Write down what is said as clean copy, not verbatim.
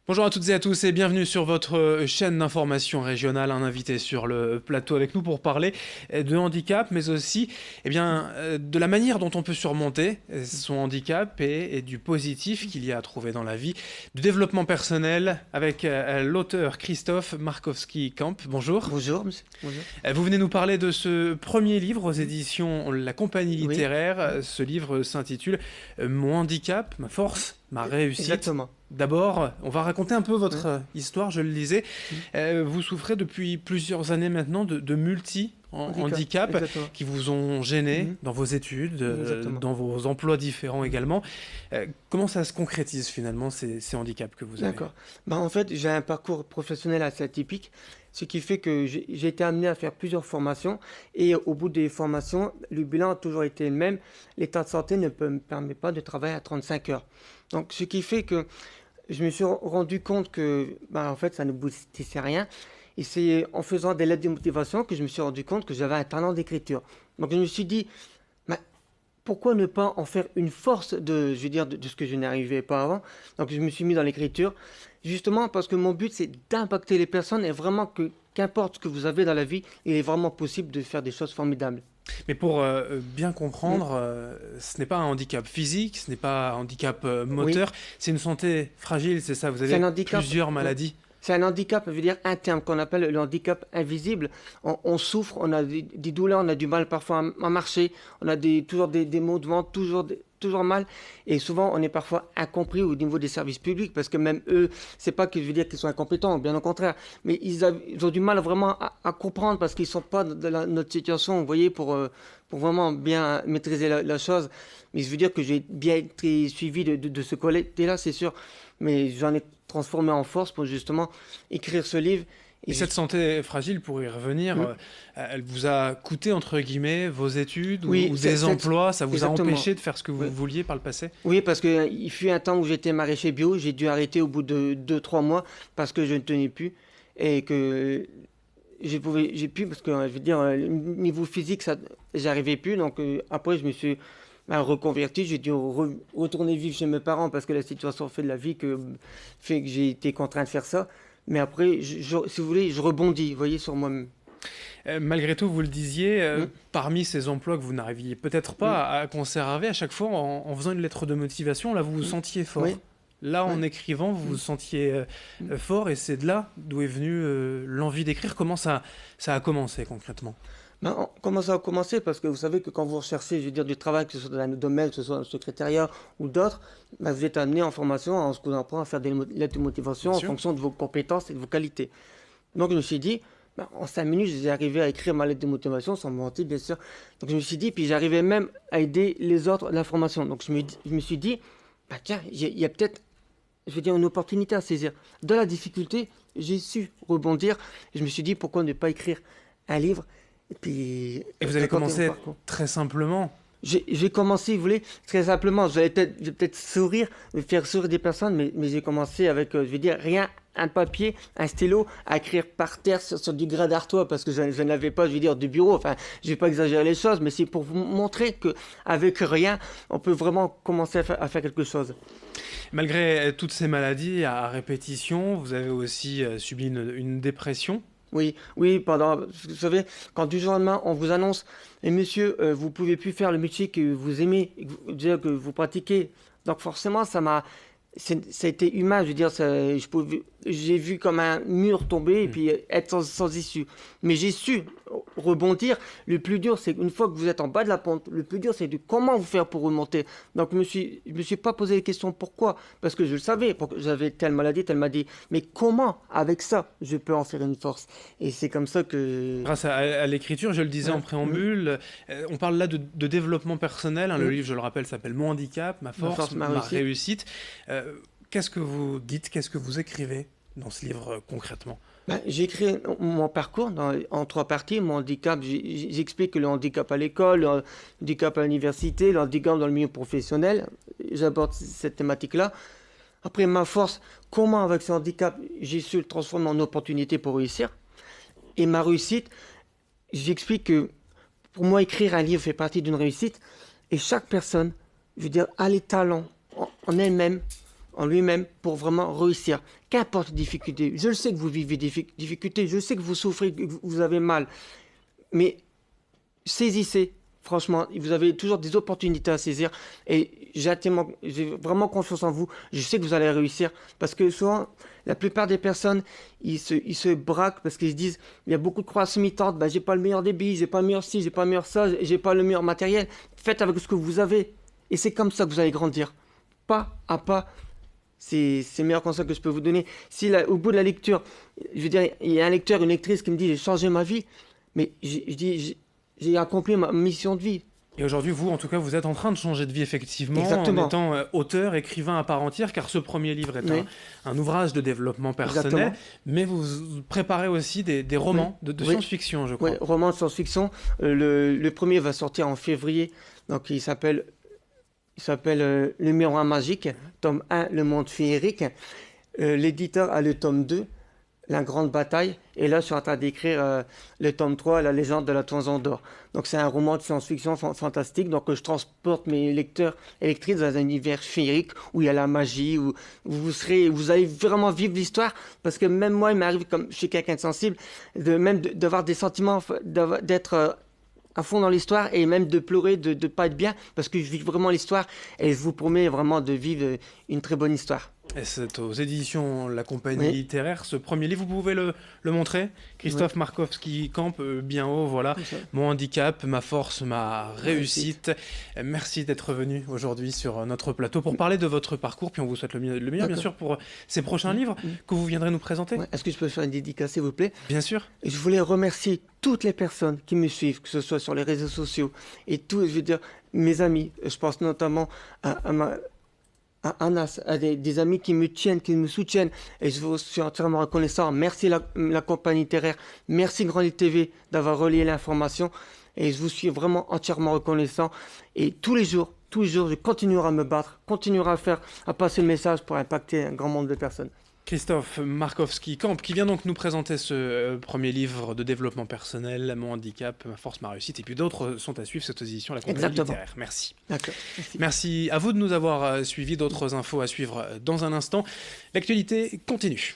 Bonjour à toutes et à tous et bienvenue sur votre chaîne d'information régionale. Un invité sur le plateau avec nous pour parler de handicap, mais aussi de la manière dont on peut surmonter son handicap et du positif qu'il y a à trouver dans la vie, du développement personnel avec l'auteur Christophe Markowski-Camp. Bonjour. Bonjour, monsieur. Bonjour. Vous venez nous parler de ce premier livre aux éditions La Compagnie Oui, littéraire. Ce livre s'intitule Mon handicap, ma force, ma réussite. exactement. D'abord, on va raconter un peu Oui. votre histoire, je le disais. Vous souffrez depuis plusieurs années maintenant de multi-handicaps Exactement. qui vous ont gêné Mhm. dans vos études, Exactement. dans vos emplois différents également. Comment ça se concrétise finalement, ces handicaps que vous avez? D'accord. En fait, j'ai un parcours professionnel assez atypique, ce qui fait que j'ai été amené à faire plusieurs formations. Et au bout des formations, le bilan a toujours été le même. L'état de santé ne me permet pas de travailler à 35 heures. Donc, ce qui fait que je me suis rendu compte que, en fait, ça ne boostissait rien. Et c'est en faisant des lettres de motivation que je me suis rendu compte que j'avais un talent d'écriture. Donc, je me suis dit, bah, pourquoi ne pas en faire une force je veux dire, de ce que je n'arrivais pas avant. Donc, je me suis mis dans l'écriture, justement parce que mon but, c'est d'impacter les personnes et vraiment que, qu'importe ce que vous avez dans la vie, il est vraiment possible de faire des choses formidables. Mais pour bien Mm. comprendre, ce n'est pas un handicap physique, ce n'est pas un handicap Oui, moteur, c'est une santé fragile, c'est ça, vous c'est un avez handicap. plusieurs Oui. maladies. C'est un handicap, je veux dire, interne, qu'on appelle le handicap invisible. On souffre, on a des douleurs, on a du mal parfois à marcher, on a toujours des maux de ventre, toujours mal. Et souvent, on est parfois incompris au niveau des services publics, parce que même eux, c'est pas que je veux dire qu'ils sont incompétents, bien au contraire, mais ils ont du mal vraiment à comprendre, parce qu'ils sont pas dans notre situation, vous voyez, pour vraiment bien maîtriser la chose. Mais je veux dire que j'ai bien été suivi de ce côté-là, c'est sûr. Mais j'en ai transformé en force pour justement écrire ce livre. Et Et cette santé fragile, pour y revenir, Hmm. elle vous a coûté, entre guillemets, vos études Oui, ou des emplois, ça vous a exactement. empêché de faire ce que Oui. vous vouliez par le passé? Oui, parce qu'il fut un temps où j'étais maraîcher bio, j'ai dû arrêter au bout de 2 3 mois parce que je ne tenais plus et que j'ai pu, parce que je veux dire, niveau physique, ça, j'arrivais plus. Donc après, je me suis reconverti, j'ai dû retourner vivre chez mes parents parce que la situation fait de la vie fait que j'ai été contraint de faire ça. Mais après, si vous voulez, je rebondis, vous voyez, sur moi-même. Malgré tout, vous le disiez, Mm, parmi ces emplois que vous n'arriviez peut-être mm, pas à conserver, à chaque fois, en faisant une lettre de motivation, là, vous vous mm. sentiez fort. Oui, Là, oui. en écrivant, vous vous Mm, sentiez mm. fort, et c'est de là d'où est venue l'envie d'écrire. Comment ça a commencé concrètement? Comment ça a commencé? Parce que vous savez que quand vous recherchez, je veux dire, du travail, que ce soit dans le domaine, que ce soit dans le secrétariat ou d'autres, vous êtes amené en formation, en ce qu'on apprend à faire des lettres de motivation Bien en sûr. fonction de vos compétences et de vos qualités. Donc je me suis dit, en 5 minutes, j'ai arrivé à écrire ma lettre de motivation, sans me mentir, bien sûr. Donc je me suis dit, puis j'arrivais même à aider les autres de la formation. Donc je me suis dit, tiens, il y a peut-être, je veux dire, une opportunité à saisir. Dans la difficulté, j'ai su rebondir. Et je me suis dit, pourquoi ne pas écrire un livre et puis Et vous avez raconter mon commencé parcours. très simplement. J'ai commencé, vous voulez, très simplement. Je vais peut-être sourire, faire sourire des personnes, mais j'ai commencé avec, je vais dire, rien, un papier, un stylo, à écrire par terre sur du grès d'artois, parce que je n'avais pas, je vais dire, de bureau. Enfin, je vais pas exagérer les choses, mais c'est pour vous montrer que avec rien, on peut vraiment commencer à faire quelque chose. Malgré toutes ces maladies à répétition, vous avez aussi subi une dépression. Oui, oui, vous savez, quand du jour au lendemain, on vous annonce, et monsieur, vous pouvez plus faire le métier que vous aimez, déjà que vous pratiquez. Donc forcément, ça a été humain, je veux dire, j'ai vu comme un mur tomber et Hmm. puis être sans issue. Mais j'ai su rebondir. Le plus dur, c'est une fois que vous êtes en bas de la pente, le plus dur, c'est de comment vous faire pour remonter. Donc je me suis pas posé la question pourquoi, parce que je le savais, j'avais telle maladie, mais comment, avec ça, je peux en faire une force. Et c'est comme ça que... Grâce à l'écriture, je le disais Ouais. en préambule, on parle là de développement personnel, hein. Le Mm. livre, je le rappelle, s'appelle Mon handicap, ma Ma force, force, ma ma réussite. réussite. Qu'est-ce que vous dites, qu'est-ce que vous écrivez dans ce livre concrètement? J'ai écrit mon parcours en 3 parties. Mon handicap, j'explique que le handicap à l'école, le handicap à l'université, le handicap dans le milieu professionnel. J'aborde cette thématique-là. Après, ma force, comment avec ce handicap, j'ai su le transformer en opportunité pour réussir. Et ma réussite, j'explique que pour moi, écrire un livre fait partie d'une réussite. Et chaque personne, je veux dire, a les talents en elle-même en lui-même pour vraiment réussir. Qu'importe les difficultés. Je le sais que vous vivez des difficultés, je sais que vous souffrez, que vous avez mal. Mais saisissez. Franchement, vous avez toujours des opportunités à saisir et j'ai vraiment confiance en vous. Je sais que vous allez réussir parce que souvent, la plupart des personnes, ils se braquent parce qu'ils se disent, il y a beaucoup de croyances limitantes, ben, j'ai pas le meilleur débit, j'ai pas le meilleur ci, j'ai pas le meilleur ça, j'ai pas le meilleur matériel. Faites avec ce que vous avez et c'est comme ça que vous allez grandir. Pas à pas. C'est le meilleur conseil que je peux vous donner. Si là, au bout de la lecture, je veux dire, il y a un lecteur, une lectrice qui me dit, j'ai changé ma vie, mais je dis, j'ai accompli ma mission de vie. Et aujourd'hui, vous, en tout cas, vous êtes en train de changer de vie, effectivement, Exactement. en étant auteur, écrivain à part entière, car ce premier livre est Oui. un ouvrage de développement personnel, Exactement. mais vous préparez aussi des romans Oui. de Oui. science-fiction, je crois. Oui, roman de science-fiction. Le premier va sortir en février. Donc, il s'appelle Le Miroir Magique, tome 1, Le Monde Féerique. L'éditeur a le tome 2, La Grande Bataille. Et là, je suis en train d'écrire le tome 3, La Légende de la Toison d'Or. Donc, c'est un roman de science-fiction fantastique. Donc, je transporte mes lecteurs et lectrices dans un univers féerique où il y a la magie, où vous allez vraiment vivre l'histoire. Parce que même moi, il m'arrive, comme je suis quelqu'un de sensible, d'avoir des sentiments, d'être à fond dans l'histoire et même de pleurer, de ne pas être bien, parce que je vis vraiment l'histoire et je vous promets vraiment de vivre une très bonne histoire. Et c'est aux éditions La Compagnie Oui. littéraire, ce premier livre, vous pouvez le montrer. Christophe Markowski campe bien haut, voilà. Comme ça. Mon handicap, ma force, ma réussite. Merci d'être venu aujourd'hui sur notre plateau pour parler de votre parcours, puis on vous souhaite le meilleur, bien D'accord. sûr, pour ces prochains livres que vous viendrez nous présenter. Ouais. Est-ce que je peux faire une dédicace, s'il vous plaît? Bien sûr. Et je voulais remercier toutes les personnes qui me suivent, que ce soit sur les réseaux sociaux et tout, je veux dire, mes amis. Je pense notamment à Anas, à des amis qui me tiennent, qui me soutiennent. Et je vous suis entièrement reconnaissant. Merci la compagnie littéraire. Merci Grand Livre TV d'avoir relayé l'information. Et je vous suis vraiment entièrement reconnaissant. Et tous les jours, je continuerai à me battre, continuerai à passer le message pour impacter un grand nombre de personnes. Christophe Markowski campe, qui vient donc nous présenter ce premier livre de développement personnel, Mon handicap, ma force, ma réussite, et puis d'autres sont à suivre cette édition, La Compagnie Exactement. littéraire. Merci. D'accord. Merci. Merci à vous de nous avoir suivis, d'autres infos à suivre dans un instant. L'actualité continue.